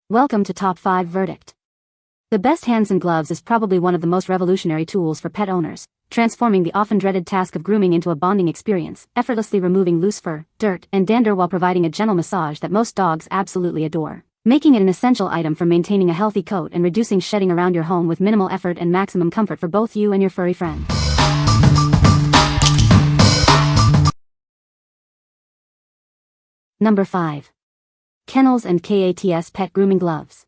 Welcome to Top 5 Verdict. The best HandsOn Gloves is probably one of the most revolutionary tools for pet owners, transforming the often dreaded task of grooming into a bonding experience, effortlessly removing loose fur, dirt, and dander while providing a gentle massage that most dogs absolutely adore, making it an essential item for maintaining a healthy coat and reducing shedding around your home with minimal effort and maximum comfort for both you and your furry friend. Number 5. KENNELS and KATS Pet Grooming Gloves.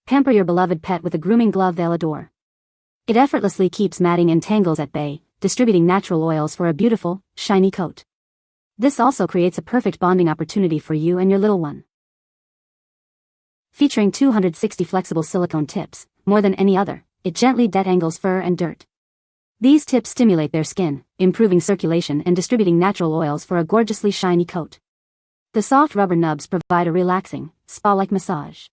Pamper your beloved pet with a grooming glove they'll adore. It effortlessly keeps matting and tangles at bay, distributing natural oils for a beautiful, shiny coat. This also creates a perfect bonding opportunity for you and your little one. Featuring 260 flexible silicone tips, more than any other, it gently detangles fur and dirt. These tips stimulate their skin, improving circulation and distributing natural oils for a gorgeously shiny coat. The soft rubber nubs provide a relaxing, spa-like massage.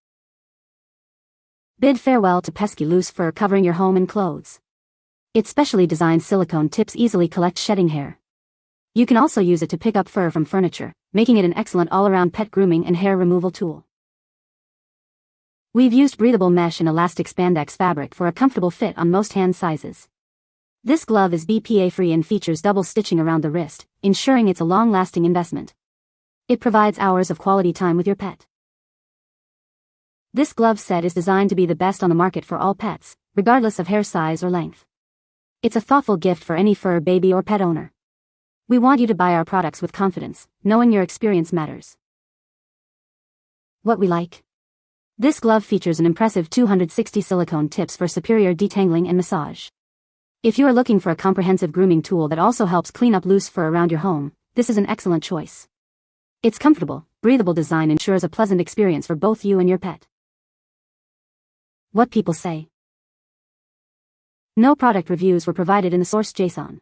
Bid farewell to pesky loose fur covering your home and clothes. Its specially designed silicone tips easily collect shedding hair. You can also use it to pick up fur from furniture, making it an excellent all-around pet grooming and hair removal tool. We've used breathable mesh and elastic spandex fabric for a comfortable fit on most hand sizes. This glove is BPA-free and features double stitching around the wrist, ensuring it's a long-lasting investment. It provides hours of quality time with your pet. This glove set is designed to be the best on the market for all pets, regardless of hair size or length. It's a thoughtful gift for any fur baby or pet owner. We want you to buy our products with confidence, knowing your experience matters. What we like. This glove features an impressive 260 silicone tips for superior detangling and massage. If you are looking for a comprehensive grooming tool that also helps clean up loose fur around your home, this is an excellent choice. Its comfortable, breathable design ensures a pleasant experience for both you and your pet. What people say. No product reviews were provided in the source JSON.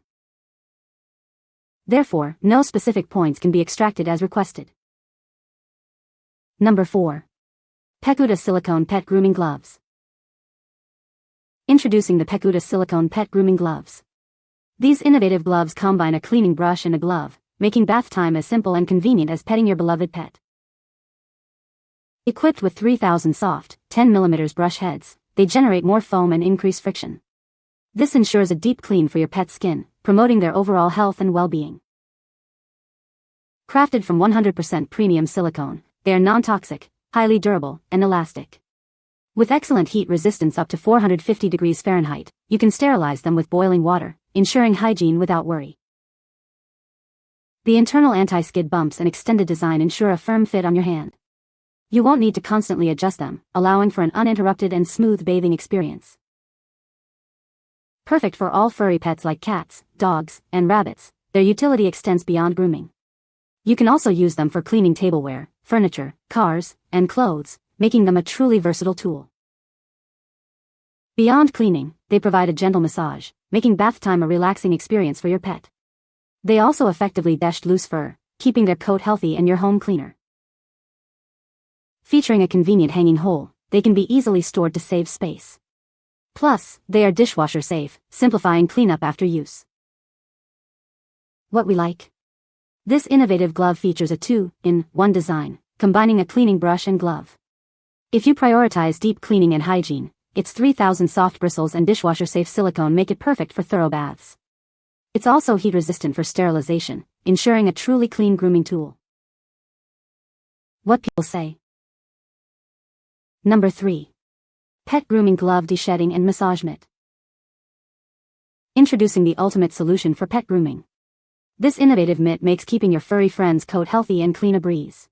Therefore, no specific points can be extracted as requested. Number 4. Pecute Silicone Pet Grooming Gloves. Introducing the Pecute Silicone Pet Grooming Gloves. These innovative gloves combine a cleaning brush and a glove, making bath time as simple and convenient as petting your beloved pet. Equipped with 3,000 soft, 10mm brush heads, they generate more foam and increase friction. This ensures a deep clean for your pet's skin, promoting their overall health and well-being. Crafted from 100% premium silicone, they are non-toxic, highly durable, and elastic. With excellent heat resistance up to 450 degrees Fahrenheit, you can sterilize them with boiling water, ensuring hygiene without worry. The internal anti-skid bumps and extended design ensure a firm fit on your hand. You won't need to constantly adjust them, allowing for an uninterrupted and smooth bathing experience. Perfect for all furry pets like cats, dogs, and rabbits, their utility extends beyond grooming. You can also use them for cleaning tableware, furniture, cars, and clothes, making them a truly versatile tool. Beyond cleaning, they provide a gentle massage, making bath time a relaxing experience for your pet. They also effectively desh loose fur, keeping their coat healthy and your home cleaner. Featuring a convenient hanging hole, they can be easily stored to save space. Plus, they are dishwasher safe, simplifying cleanup after use. What we like. This innovative glove features a 2-in-1 design, combining a cleaning brush and glove. If you prioritize deep cleaning and hygiene, its 3,000 soft bristles and dishwasher-safe silicone make it perfect for thorough baths. It's also heat-resistant for sterilization, ensuring a truly clean grooming tool. What people say. Number 3. Pet Grooming Glove Deshedding and Massage Mitt. Introducing the ultimate solution for pet grooming. This innovative mitt makes keeping your furry friend's coat healthy and clean a breeze.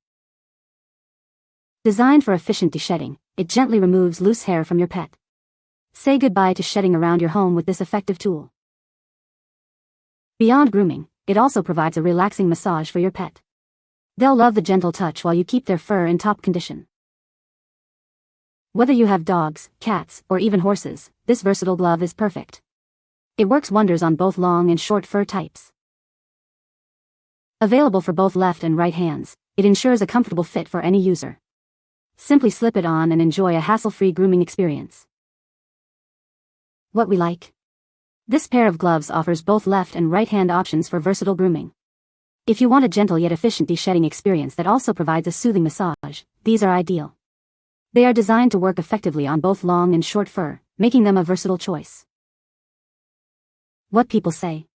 Designed for efficient deshedding, it gently removes loose hair from your pet. Say goodbye to shedding around your home with this effective tool. Beyond grooming, it also provides a relaxing massage for your pet. They'll love the gentle touch while you keep their fur in top condition. Whether you have dogs, cats, or even horses, this versatile glove is perfect. It works wonders on both long and short fur types. Available for both left and right hands, it ensures a comfortable fit for any user. Simply slip it on and enjoy a hassle-free grooming experience. What we like. This pair of gloves offers both left and right hand options for versatile grooming. If you want a gentle yet efficient deshedding experience that also provides a soothing massage, these are ideal. They are designed to work effectively on both long and short fur, making them a versatile choice. What people say.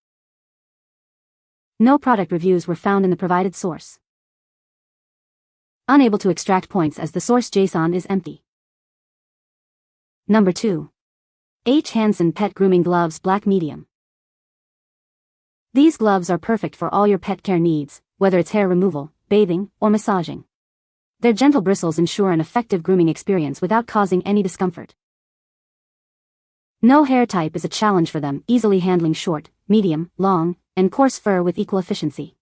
No product reviews were found in the provided source. Unable to extract points as the source JSON is empty. Number 2. HandsOn Pet Grooming Gloves Black Medium. These gloves are perfect for all your pet care needs, whether it's hair removal, bathing, or massaging. Their gentle bristles ensure an effective grooming experience without causing any discomfort. No hair type is a challenge for them, easily handling short, medium, long, and coarse fur with equal efficiency.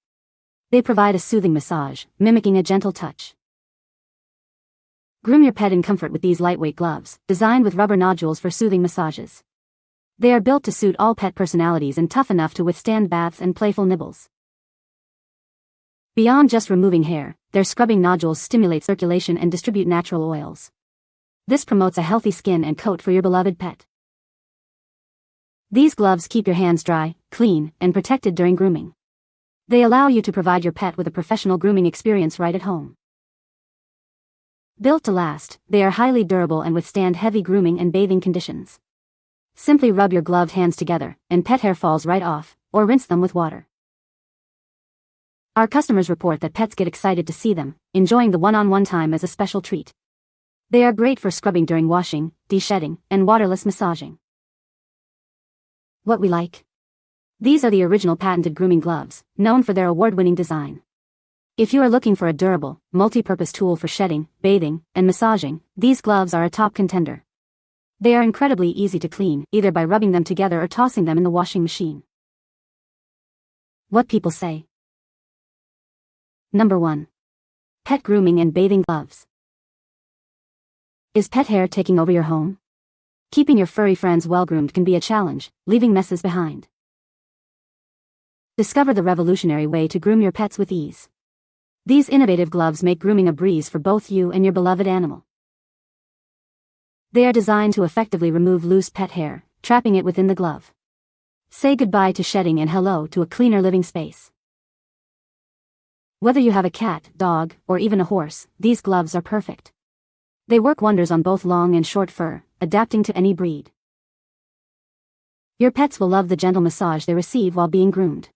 They provide a soothing massage, mimicking a gentle touch. Groom your pet in comfort with these lightweight gloves, designed with rubber nodules for soothing massages. They are built to suit all pet personalities and tough enough to withstand baths and playful nibbles. Beyond just removing hair, their scrubbing nodules stimulate circulation and distribute natural oils. This promotes a healthy skin and coat for your beloved pet. These gloves keep your hands dry, clean, and protected during grooming. They allow you to provide your pet with a professional grooming experience right at home. Built to last, they are highly durable and withstand heavy grooming and bathing conditions. Simply rub your gloved hands together, and pet hair falls right off, or rinse them with water. Our customers report that pets get excited to see them, enjoying the one-on-one time as a special treat. They are great for scrubbing during washing, deshedding, and waterless massaging. What we like. These are the original patented grooming gloves, known for their award-winning design. If you are looking for a durable, multi-purpose tool for shedding, bathing, and massaging, these gloves are a top contender. They are incredibly easy to clean, either by rubbing them together or tossing them in the washing machine. What people say. Number 1. Pet grooming and bathing gloves. Is pet hair taking over your home? Keeping your furry friends well-groomed can be a challenge, leaving messes behind. Discover the revolutionary way to groom your pets with ease. These innovative gloves make grooming a breeze for both you and your beloved animal. They are designed to effectively remove loose pet hair, trapping it within the glove. Say goodbye to shedding and hello to a cleaner living space. Whether you have a cat, dog, or even a horse, these gloves are perfect. They work wonders on both long and short fur, adapting to any breed. Your pets will love the gentle massage they receive while being groomed.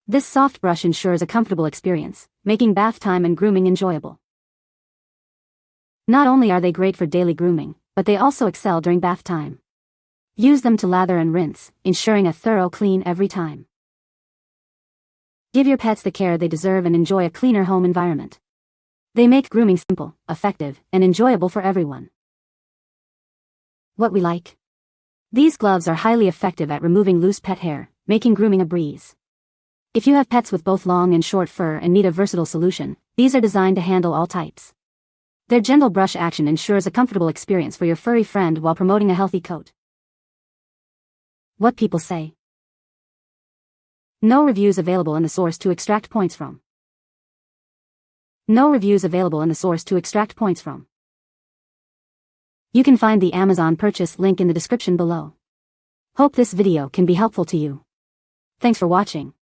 This soft brush ensures a comfortable experience, making bath time and grooming enjoyable. Not only are they great for daily grooming, but they also excel during bath time. Use them to lather and rinse, ensuring a thorough clean every time. Give your pets the care they deserve and enjoy a cleaner home environment. They make grooming simple, effective, and enjoyable for everyone. What we like. These gloves are highly effective at removing loose pet hair, making grooming a breeze. If you have pets with both long and short fur and need a versatile solution, these are designed to handle all types. Their gentle brush action ensures a comfortable experience for your furry friend while promoting a healthy coat. What people say. No reviews available in the source to extract points from. No reviews available in the source to extract points from. You can find the Amazon purchase link in the description below. Hope this video can be helpful to you. Thanks for watching.